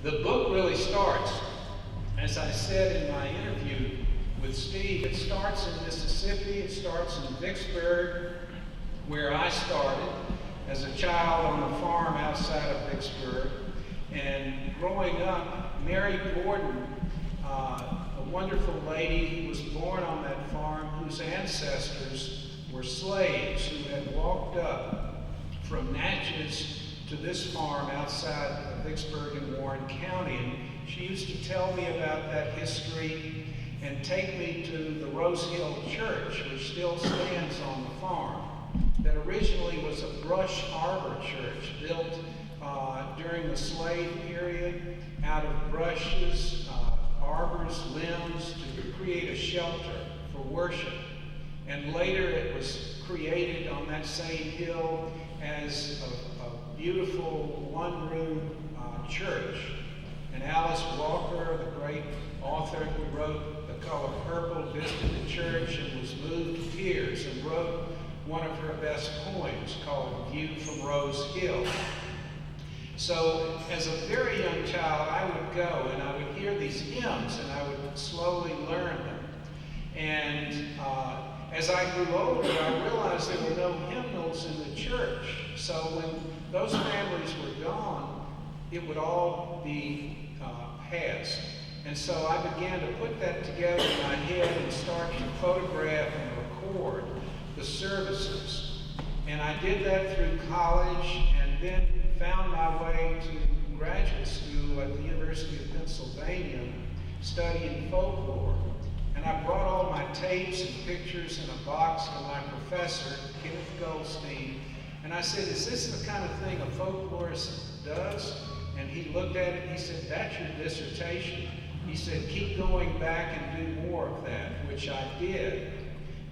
The book really starts, as I said in my interview with Steve, it starts in Mississippi. It starts in Vicksburg, where I started as a child on a farm outside of Vicksburg. And growing up, Mary Gordon, a wonderful lady who was born on that farm, whose ancestors were slaves who had walked up from Natchez to this farm outside of Vicksburg in Warren County. And she used to tell me about that history and take me to the Rose Hill Church, which still stands on the farm, that originally was a brush arbor church built during the slave period out of brushes, arbors, limbs, to create a shelter for worship. And later it was created on that same hill as a beautiful one-room church. And Alice Walker, the great author who wrote The Color Purple, visited the church and was moved to tears and wrote one of her best poems called View from Rose Hill. So as a very young child, I would go and I would hear these hymns and I would slowly learn them. And as I grew older, I realized there were no hymnals in the church. So when those families were gone, it would all be past. And so I began to put that together in my head and start to photograph and record the services. And I did that through college and then found my way to graduate school at the University of Pennsylvania studying folklore. And I brought all my tapes and pictures in a box to my professor, Kenneth Goldstein, and I said, "Is this the kind of thing a folklorist does?" And he looked at it and he said, "That's your dissertation." He said, "Keep going back and do more of that," which I did.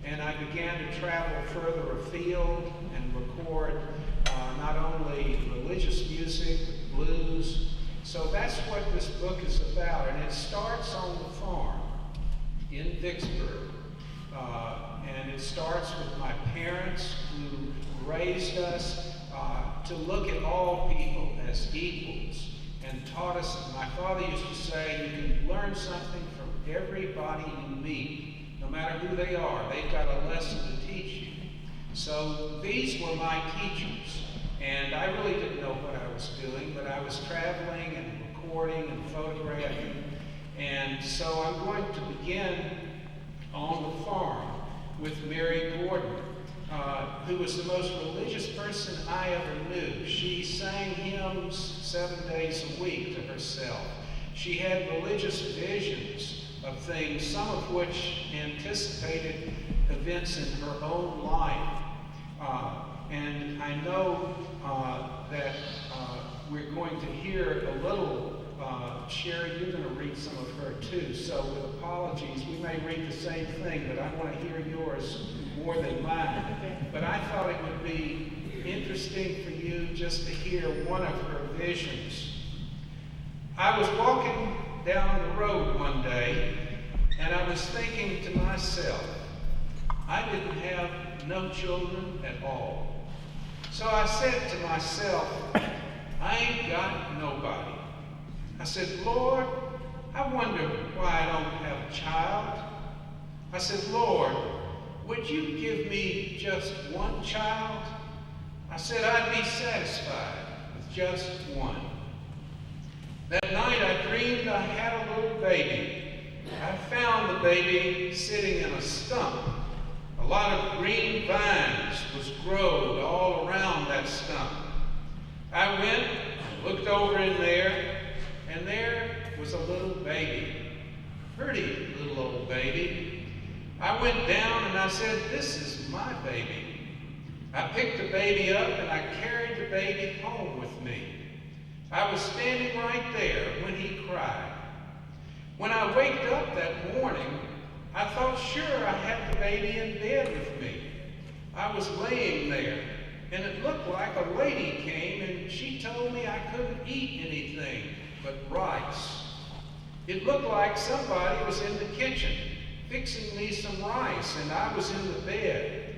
And I began to travel further afield and record not only religious music, but blues. So that's what this book is about. And it starts on the farm in Vicksburg. And it starts with my parents who raised us to look at all people as equals and taught us. My father used to say, you can learn something from everybody you meet, no matter who they are. They've got a lesson to teach you. So these were my teachers. And I really didn't know what I was doing, but I was traveling and recording and photographing. And so I'm going to begin on the farm with Mary Gordon, who was the most religious person I ever knew. She sang hymns 7 days a week to herself. She had religious visions of things, some of which anticipated events in her own life. And I know that we're going to hear a little. Sherry, you're going to read some of her too, so with apologies, we may read the same thing, but I want to hear yours more than mine. But I thought it would be interesting for you just to hear one of her visions. I was walking down the road one day, and I was thinking to myself, I didn't have no children at all. So I said to myself, I ain't got nobody. I said, Lord, I wonder why I don't have a child. I said, Lord, would you give me just one child? I said, I'd be satisfied with just one. That night I dreamed I had a little baby. I found the baby sitting in a stump. A lot of green vines was growed all around that stump. I went, looked over in there, and there was a little baby, pretty little old baby. I went down and I said, this is my baby. I picked the baby up and I carried the baby home with me. I was standing right there when he cried. When I waked up that morning, I thought sure I had the baby in bed with me. I was laying there and it looked like a lady came and she told me I couldn't eat anything but rice. It looked like somebody was in the kitchen fixing me some rice, and I was in the bed.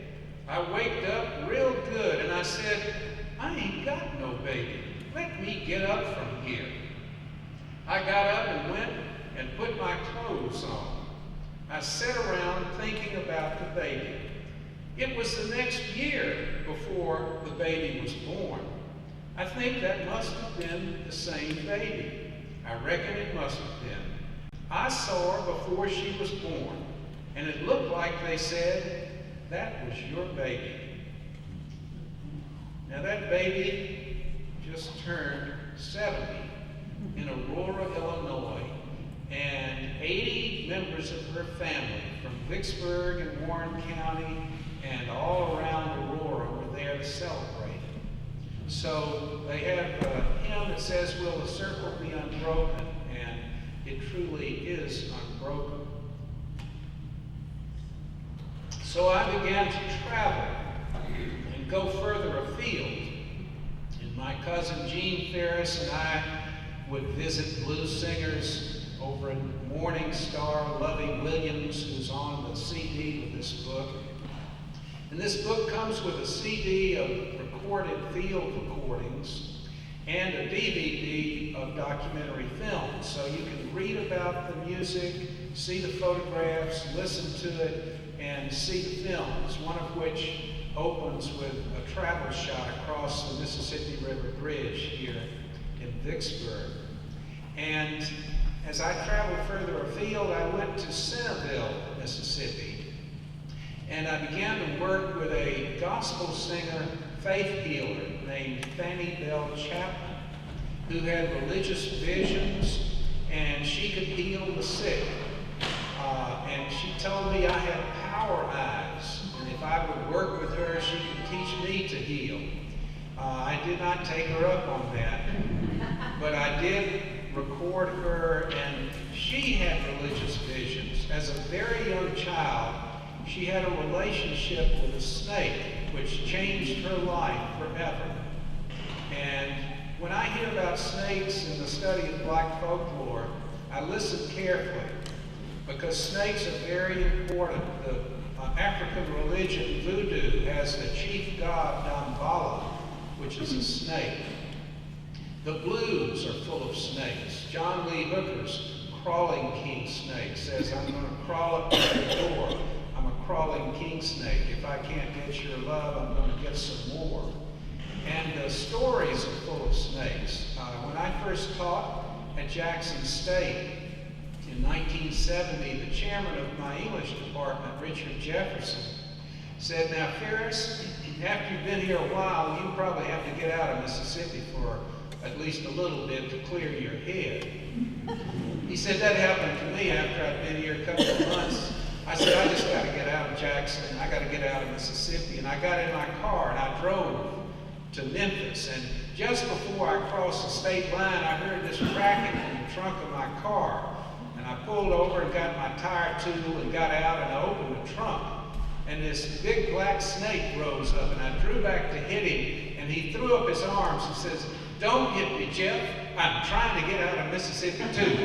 I waked up real good, and I said, I ain't got no baby. Let me get up from here. got up and went and put my clothes on. I sat around thinking about the baby. It was the next year before the baby was born. I think that must have been the same baby. I reckon it must have been. I saw her before she was born, and it looked like they said, "That was your baby." Now that baby just turned 70 in Aurora, Illinois, and 80 members of her family from Vicksburg and Warren County and all around Aurora were there to celebrate. So they have a hymn that says, "Will the circle be unbroken?" And it truly is unbroken. So I began to travel and go further afield. And my cousin Gene Ferris and I would visit blues singers over in Morning Star, Lovey Williams, who's on the CD with this book. And this book comes with a CD of recorded field recordings and a DVD of documentary films. So you can read about the music, see the photographs, listen to it, and see the films, one of which opens with a travel shot across the Mississippi River Bridge here in Vicksburg. And as I traveled further afield, I went to Centerville, Mississippi. And I began to work with a gospel singer, faith healer named Fannie Bell Chapman, who had religious visions, and she could heal the sick. And she told me I had power eyes, and if I would work with her, she could teach me to heal. I did not take her up on that, but I did record her, and she had religious visions. As a very young child, she had a relationship with a snake, which changed her life forever. And when I hear about snakes in the study of black folklore, I listen carefully, because snakes are very important. The African religion, voodoo, has the chief god Damballa, which is a snake. The blues are full of snakes. John Lee Hooker's Crawling King Snake says, "I'm going to crawl up to your door. I'm a crawling king snake. If I can't get your love, I'm going to get some more." And the stories are full of snakes. When I first taught at Jackson State in 1970, the chairman of my English department, Richard Jefferson, said, "Now, Ferris, after you've been here a while, you probably have to get out of Mississippi for at least a little bit to clear your head." He said that happened to me after I'd been here a couple of months. I said, "I just got to get out of Jackson. I got to get out of Mississippi." And I got in my car and I drove to Memphis. And just before I crossed the state line, I heard this racket in the trunk of my car. And I pulled over and got my tire tool and got out and I opened the trunk. And this big black snake rose up, and I drew back to hit him, and he threw up his arms and says, "Don't hit me, Jeff. I'm trying to get out of Mississippi too."